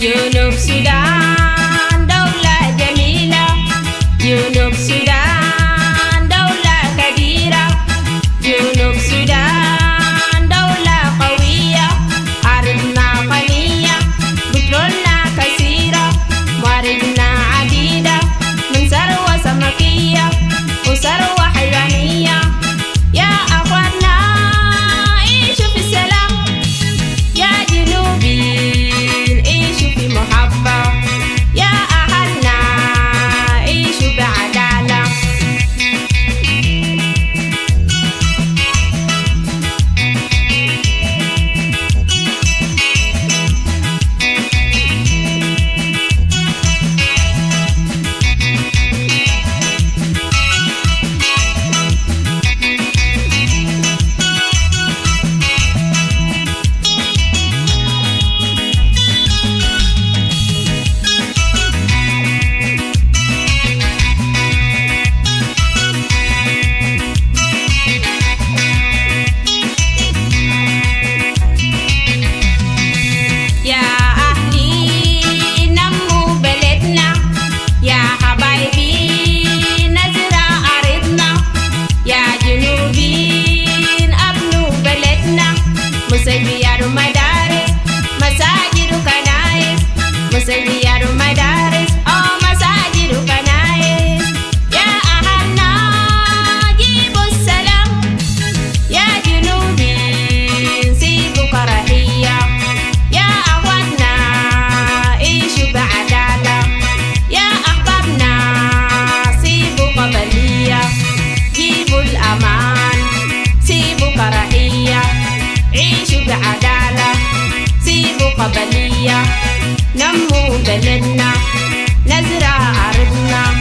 جنوب السودان دولة جميلة، جنوب السودان دولة كبيرة، جنوب السودان دولة قوية، أرضنا غنية، بترولنا كثيرة، مواردنا عديدة، من ثروة سمكية وثروة حيوانية. يا أخوانا عيشوا في السلام، يا جنوبيين عيشوا في محبة، يا أهلنا عيشوا بعدالة. مسيبيار مدارس مساجد وكنايس، مسيبيار مدارس مساجد وكنايس. يا أهلنا جيبوا السلام، يا جنوبيين سيبوا كراهية، يا أخواتنا عيشوا بعدالة، يا أحبابنا سيبوا قبلية، جيبوا الأمان سيبوا كراهية، عيشوا بعدالة سيبوا قبلية، نمو بلدنا نزرع أرضنا.